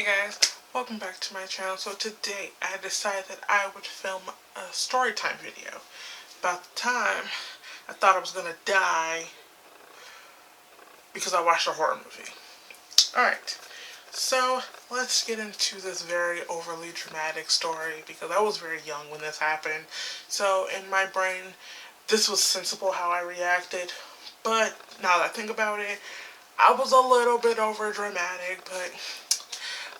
guys, welcome back to my channel. So today I decided that I would film a story time video. About the time I thought I was gonna die because I watched a horror movie. Alright, so let's get into this very overly dramatic story because I was very young when this happened. So in my brain, this was sensible how I reacted. But now that I think about it, I was a little bit over dramatic, but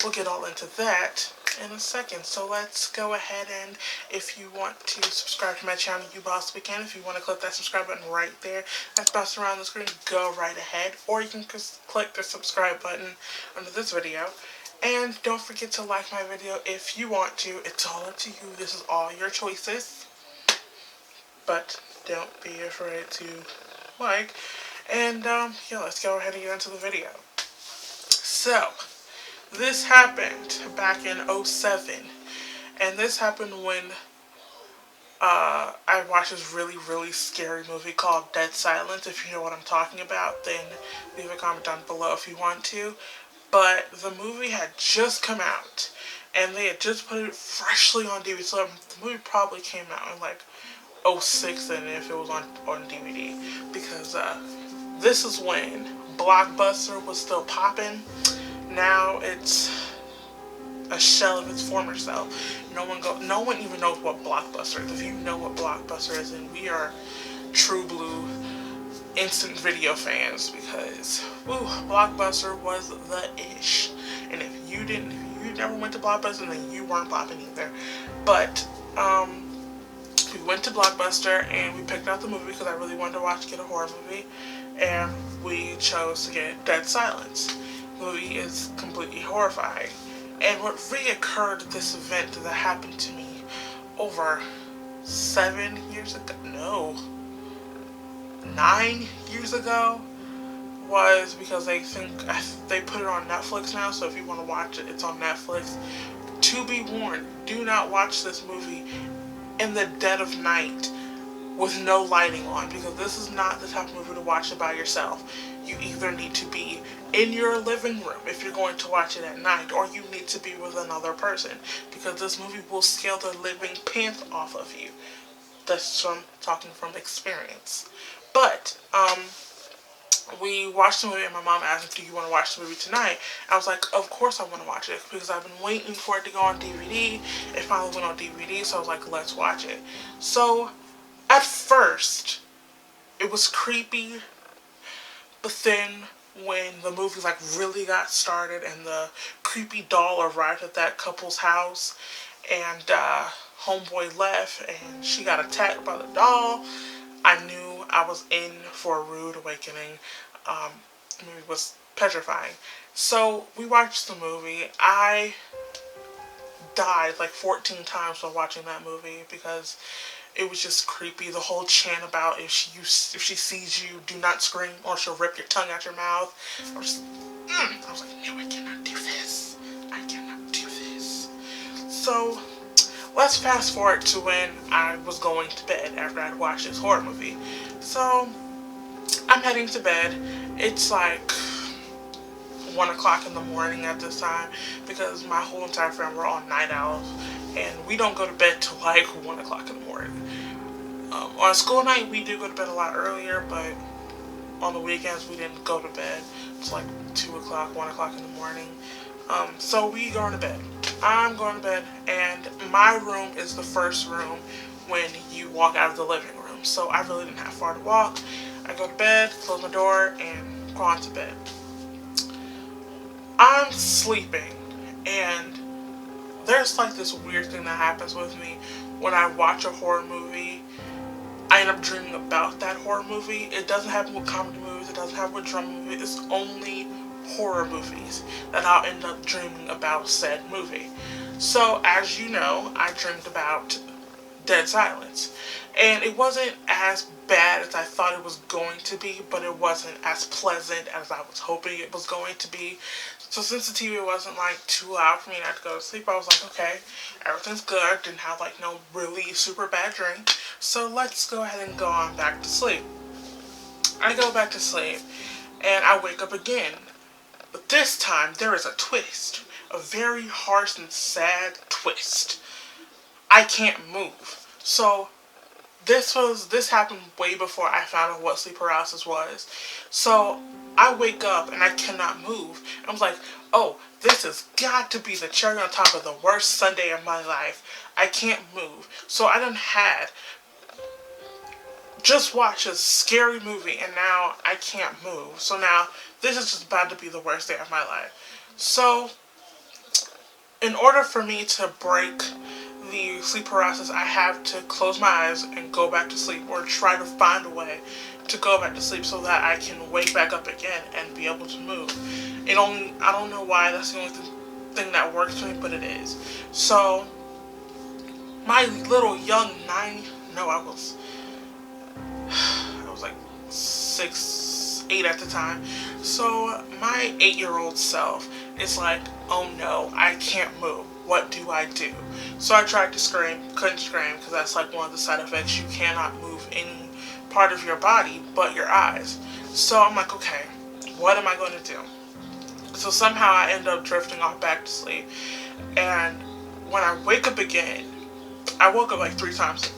we'll get all into that in a second. So let's go ahead, and if you want to subscribe to my channel, you possibly can. If you want to click that subscribe button right there that's bouncing around the screen, go right ahead. Or you can just click the subscribe button under this video. And don't forget to like my video if you want to. It's all up to you. This is all your choices. But don't be afraid to like. And yeah, let's go ahead and get into the video. So this happened back in 2007, and this happened when I watched this really scary movie called Dead Silence. If you know what I'm talking about, then leave a comment down below if you want to. But the movie had just come out, and they had just put it freshly on DVD. So the movie probably came out in like 2006, and if it was on DVD, because this is when Blockbuster was still popping. Now it's a shell of its former self. No one even knows what Blockbuster is. If you know what Blockbuster is, then we are true blue instant video fans, because Blockbuster was the ish. And if you never went to Blockbuster, then you weren't popping either. But we went to Blockbuster and we picked out the movie because I really wanted to get a horror movie, and we chose to get Dead Silence. The movie is completely horrifying. And what reoccurred at this event that happened to me over 7 years ago, no, 9 years ago, was because they put it on Netflix now. So if you want to watch it, it's on Netflix. To be warned, do not watch this movie in the dead of night with no lighting on, because this is not the type of movie to watch it by yourself. You either need to be in your living room if you're going to watch it at night, or you need to be with another person, because this movie will scare the living pants off of you. That's talking from experience. But we watched the movie, and my mom asked me, "Do you want to watch the movie tonight?" I was like, "Of course I want to watch it," because I've been waiting for it to go on DVD. It finally went on DVD, so I was like, "Let's watch it." So at first, it was creepy, but then when the movie really got started and the creepy doll arrived at that couple's house, and homeboy left and she got attacked by the doll, I knew I was in for a rude awakening. The movie was petrifying. So we watched the movie. I died like 14 times while watching that movie because it was just creepy. The whole chant about if she sees you, do not scream or she'll rip your tongue out your mouth. I was like, no, I cannot do this. I cannot do this. So let's fast forward to when I was going to bed after I'd watched this horror movie. So I'm heading to bed. It's like 1 o'clock in the morning at this time, because my whole entire family, we're all night owls, and we don't go to bed till like 1 o'clock in the morning. On school night, we do go to bed a lot earlier, but on the weekends, we didn't go to bed. It's like 2 o'clock, 1 o'clock in the morning. So we go to bed. I'm going to bed, and my room is the first room when you walk out of the living room. So I really didn't have far to walk. I go to bed, close my door, and go on to bed. I'm sleeping, and there's like this weird thing that happens with me when I watch a horror movie. I end up dreaming about that horror movie. It doesn't happen with comedy movies. It doesn't happen with drama movies. It's only horror movies that I'll end up dreaming about said movie. So as you know, I dreamed about Dead Silence, and it wasn't as bad as I thought it was going to be, but it wasn't as pleasant as I was hoping it was going to be. So since the TV wasn't like too loud for me not to go to sleep, I was like, okay, everything's good. Didn't have like no really super bad dream. So let's go ahead and go on back to sleep. I go back to sleep and I wake up again. But this time there is a twist. a very harsh and sad twist. I can't move. So this happened way before I found out what sleep paralysis was. So I wake up and I cannot move. I was like, oh, this has got to be the cherry on top of the worst Sunday of my life. I can't move. So I done had just watched a scary movie and now I can't move. So now this is just about to be the worst day of my life. So in order for me to break the sleep paralysis, I have to close my eyes and go back to sleep, or try to find a way to go back to sleep so that I can wake back up again and be able to move. I don't know why that's the only thing that works for me, but it is. So my little young I was like 6, 8 at the time. So my 8-year-old self is like, oh no, I can't move. What do I do? So I tried to scream, couldn't scream, because that's like one of the side effects. You cannot move any part of your body but your eyes. So I'm like, okay, what am I going to do? So somehow I end up drifting off back to sleep. And when I wake up again, I woke up like 3 times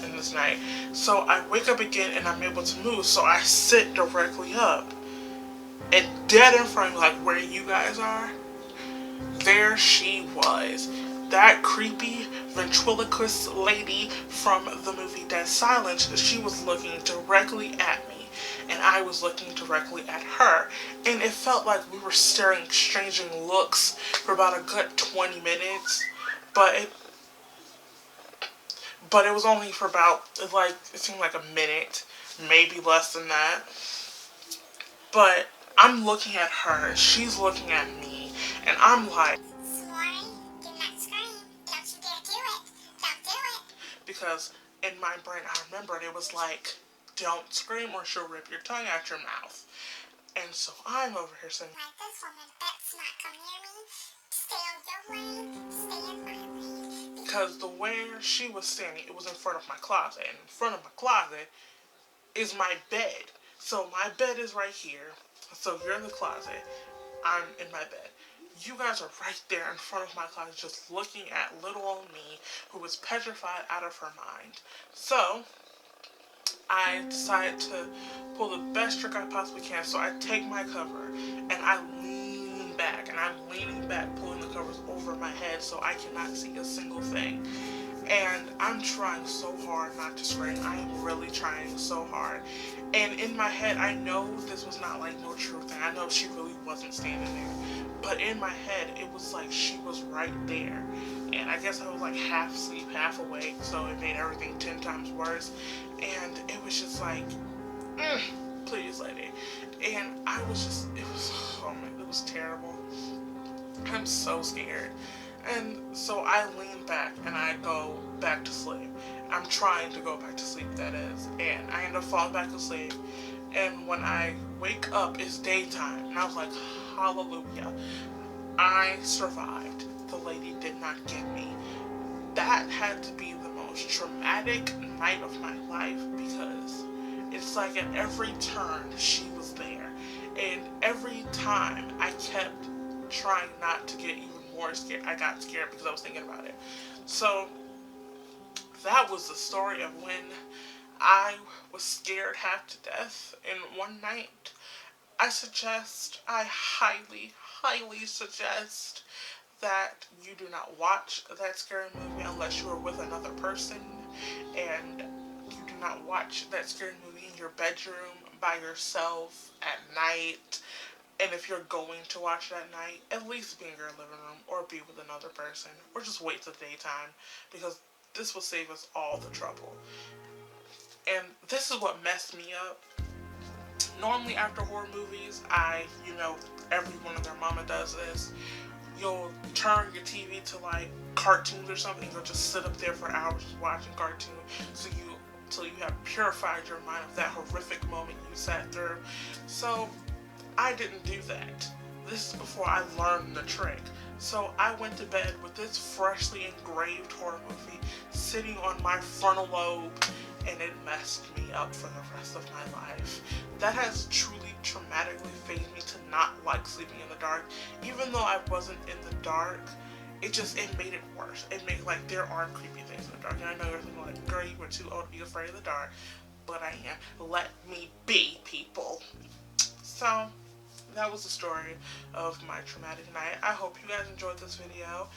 in this night. So I wake up again and I'm able to move. So I sit directly up. And dead in front of me, like where you guys are, there she was. That creepy ventriloquist lady from the movie Dead Silence, she was looking directly at me. And I was looking directly at her. And it felt like we were exchanging looks for about a good 20 minutes. But it was only for about, it seemed like a minute, maybe less than that. But I'm looking at her, she's looking at me, and I'm like, Samori, do not scream. Don't you dare do it. Don't do it. Because in my brain, I remembered it was like, don't scream or she'll rip your tongue out your mouth. And so I'm over here saying, like, this woman bets not come near me. Stay on your lane. Stay in my lane. Because the where she was standing, it was in front of my closet. And in front of my closet is my bed. So my bed is right here. So you're in the closet. I'm in my bed. You guys are right there in front of my closet just looking at little old me who was petrified out of her mind. So I decided to pull the best trick I possibly can. So I take my cover and I lean back. And I'm leaning back, pulling the covers over my head so I cannot see a single thing. And I'm trying so hard not to scream. I am really trying so hard. And in my head, I know this was not like no true thing. I know she really wasn't standing there. But in my head, it was like she was right there. And I guess I was like half asleep, half awake. So it made everything 10 times worse. And it was just like, please, lady. And I was just, it was terrible. I'm so scared. And so I lean back and I go back to sleep. I'm trying to go back to sleep, that is. And I end up falling back to sleep. And when I wake up, it's daytime. And I was like, hallelujah. I survived. The lady did not get me. That had to be the most traumatic night of my life, because it's like at every turn she was there. And every time I kept trying not to get even more scared. I got scared because I was thinking about it. So that was the story of when I was scared half to death in one night. I highly, highly suggest that you do not watch that scary movie unless you are with another person, and you do not watch that scary movie in your bedroom by yourself at night. And if you're going to watch that night, at least be in your living room or be with another person, or just wait till daytime, because this will save us all the trouble. And this is what messed me up. Normally after horror movies, everyone and their mama does this. You'll turn your TV to like cartoons or something. You'll just sit up there for hours just watching cartoons till you have purified your mind of that horrific moment you sat through. So I didn't do that. This is before I learned the trick. So I went to bed with this freshly engraved horror movie sitting on my frontal lobe, and it messed me up for the rest of my life. That has truly traumatically phased me to not like sleeping in the dark. Even though I wasn't in the dark, it made it worse. It made, like, there are creepy things in the dark. And I know you're thinking, like, girl, you were too old to be afraid of the dark. But I am. Let me be, people. So, that was the story of my traumatic night. I hope you guys enjoyed this video.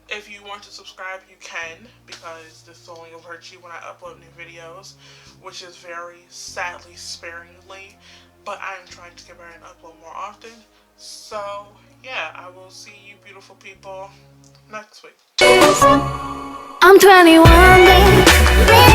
If you want to subscribe, you can, because this only alerts you when I upload new videos, which is very sadly sparingly, but I am trying to get better and upload more often. So, yeah, I will see you beautiful people next week. I'm 21, baby.